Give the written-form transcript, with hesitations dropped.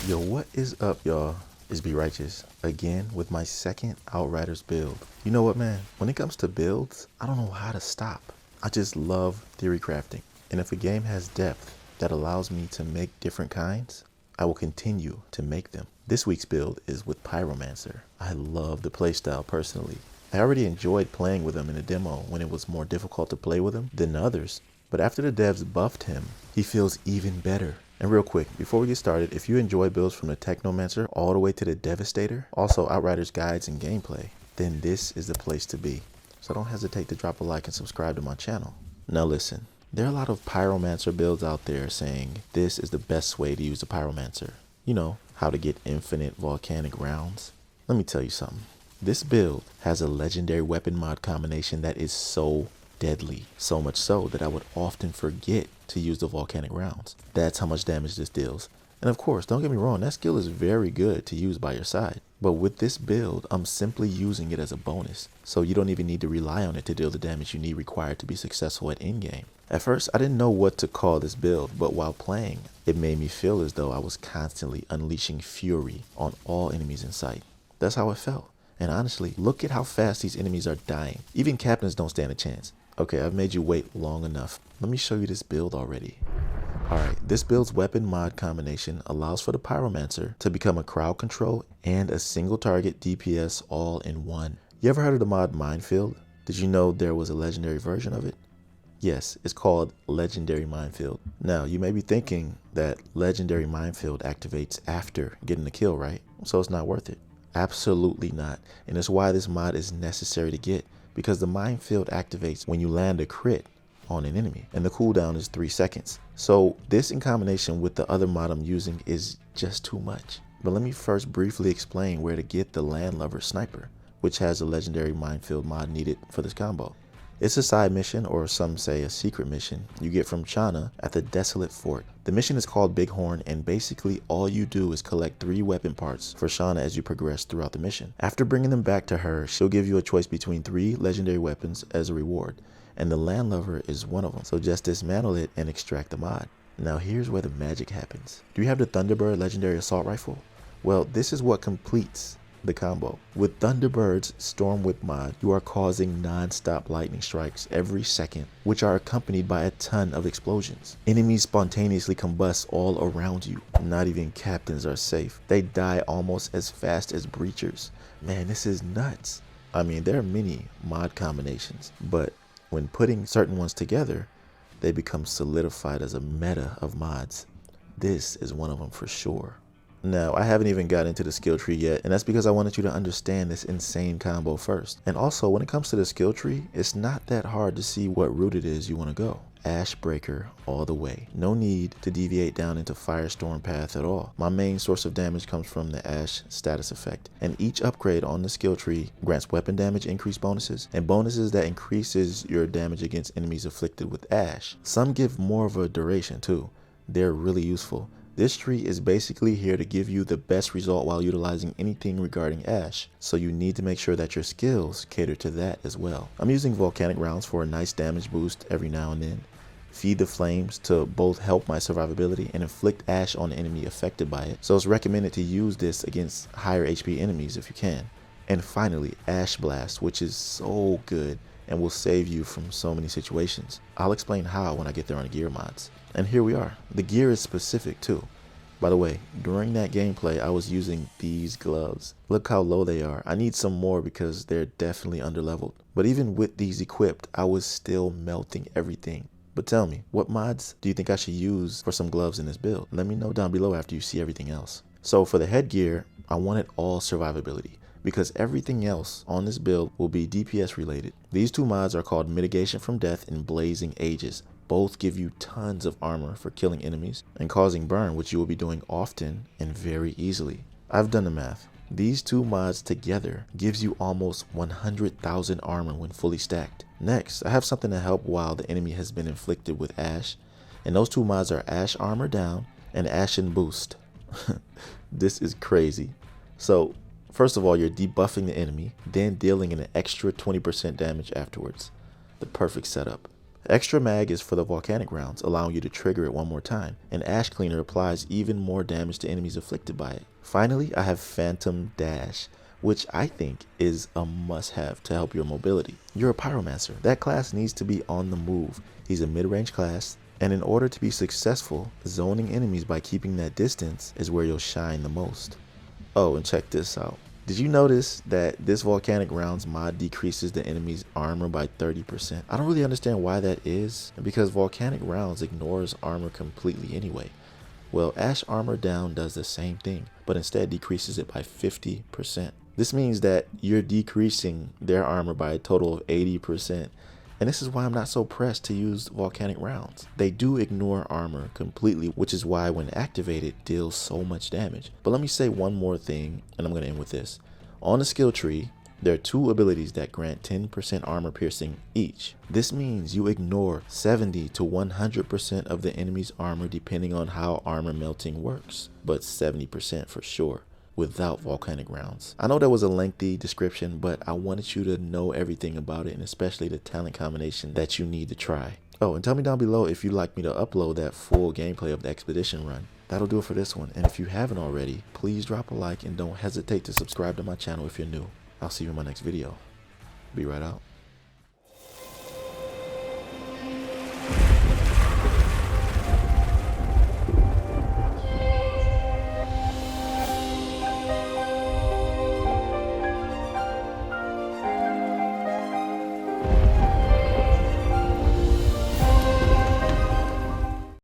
Yo, what is up, y'all? It's 𝐒𝐲𝐻 again with my second Outriders build. You know what, man? When it comes to builds, I don't know how to stop. I just love theory crafting. And if a game has depth that allows me to make different kinds, I will continue to make them. This week's build is with Pyromancer. I love the playstyle personally. I already enjoyed playing with him in a demo when it was more difficult to play with him than others. But after the devs buffed him, he feels even better. And real quick, before we get started, if you enjoy builds from the Technomancer all the way to the Devastator, also Outriders guides and gameplay, then this is the place to be. So don't hesitate to drop a like and subscribe to my channel. Now listen, there are a lot of Pyromancer builds out there saying this is the best way to use the Pyromancer. You know, how to get infinite volcanic rounds. Let me tell you something. This build has a legendary weapon mod combination that is so deadly. So much so that I would often forget to use the volcanic rounds. That's how much damage this deals. And of course, don't get me wrong, that skill is very good to use by your side. But with this build, I'm simply using it as a bonus. So you don't even need to rely on it to deal the damage you need required to be successful at in-game. At first, I didn't know what to call this build, but while playing, it made me feel as though I was constantly unleashing fury on all enemies in sight. That's how it felt. And honestly, look at how fast these enemies are dying. Even captains don't stand a chance. Okay, I've made you wait long enough. Let me show you this build already. Alright, this build's weapon mod combination allows for the Pyromancer to become a crowd control and a single target DPS all in one. You ever heard of the mod Minefield? Did you know there was a legendary version of it? Yes, it's called Legendary Minefield. Now, you may be thinking that Legendary Minefield activates after getting the kill, right? So it's not worth it. Absolutely not. And it's why this mod is necessary to get, because the minefield activates when you land a crit on an enemy and the cooldown is 3 seconds. So this in combination with the other mod I'm using is just too much. But let me first briefly explain where to get the Landlubber Sniper, which has a legendary minefield mod needed for this combo. It's a side mission, or some say a secret mission, you get from Chana at the Desolate Fort. The mission is called Bighorn, and basically all you do is collect 3 weapon parts for Chana as you progress throughout the mission. After bringing them back to her, she'll give you a choice between 3 legendary weapons as a reward, and the Landlubber is one of them. So just dismantle it and extract the mod. Now here's where the magic happens. Do you have the Thunderbird legendary assault rifle? Well, this is what completes the combo. With Thunderbird's Storm Whip mod, you are causing non-stop lightning strikes every second, which are accompanied by a ton of explosions. Enemies spontaneously combust all around you. Not even captains are safe. They die almost as fast as breachers. Man, this is nuts. I mean, there are many mod combinations, but when putting certain ones together, they become solidified as a meta of mods. This is one of them for sure. Now, I haven't even got into the skill tree yet, and that's because I wanted you to understand this insane combo first. And also, when it comes to the skill tree, it's not that hard to see what route it is you want to go. Ashbreaker all the way. No need to deviate down into Firestorm path at all. My main source of damage comes from the Ash status effect, and each upgrade on the skill tree grants weapon damage increase bonuses, and bonuses that increases your damage against enemies afflicted with Ash. Some give more of a duration too. They're really useful. This tree is basically here to give you the best result while utilizing anything regarding Ash, so you need to make sure that your skills cater to that as well. I'm using volcanic rounds for a nice damage boost every now and then. Feed the flames to both help my survivability and inflict Ash on the enemy affected by it, so it's recommended to use this against higher HP enemies if you can. And finally, Ash Blast, which is so good and will save you from so many situations. I'll explain how when I get there on the gear mods. And here we are. The gear is specific too. By the way, during that gameplay, I was using these gloves. Look how low they are. I need some more because they're definitely underleveled. But even with these equipped, I was still melting everything. But tell me, what mods do you think I should use for some gloves in this build? Let me know down below after you see everything else. So for the headgear, I wanted all survivability, because everything else on this build will be DPS related. These 2 mods are called Mitigation from Death and Blazing Ages. Both give you tons of armor for killing enemies and causing burn, which you will be doing often and very easily. I've done the math. These 2 mods together gives you almost 100,000 armor when fully stacked. Next, I have something to help while the enemy has been inflicted with Ash, and those 2 mods are Ash Armor Down and Ashen Boost. This is crazy. So first of all, you're debuffing the enemy, then dealing an extra 20% damage afterwards. The perfect setup. Extra mag is for the volcanic rounds, allowing you to trigger it one more time, and Ash Cleaner applies even more damage to enemies afflicted by it. Finally, I have Phantom Dash, which I think is a must-have to help your mobility. You're a Pyromancer. That class needs to be on the move. He's a mid-range class, and in order to be successful, zoning enemies by keeping that distance is where you'll shine the most. Oh, and check this out. Did you notice that this volcanic rounds mod decreases the enemy's armor by 30%? I don't really understand why that is, because volcanic rounds ignores armor completely anyway. Well, Ash Armor Down does the same thing, but instead decreases it by 50%. This means that you're decreasing their armor by a total of 80%. And this is why I'm not so pressed to use volcanic rounds. They do ignore armor completely, which is why when activated deals so much damage. But let me say one more thing, and I'm going to end with this. On the skill tree, there are 2 abilities that grant 10% armor piercing each. This means you ignore 70 to 100% of the enemy's armor depending on how armor melting works, but 70% for sure, without volcanic rounds. I know that was a lengthy description, but I wanted you to know everything about it, and especially the talent combination that you need to try. Oh, and tell me down below if you'd like me to upload that full gameplay of the expedition run. That'll do it for this one, and if you haven't already, please drop a like and don't hesitate to subscribe to my channel if you're new. I'll see you in my next video. Be right out.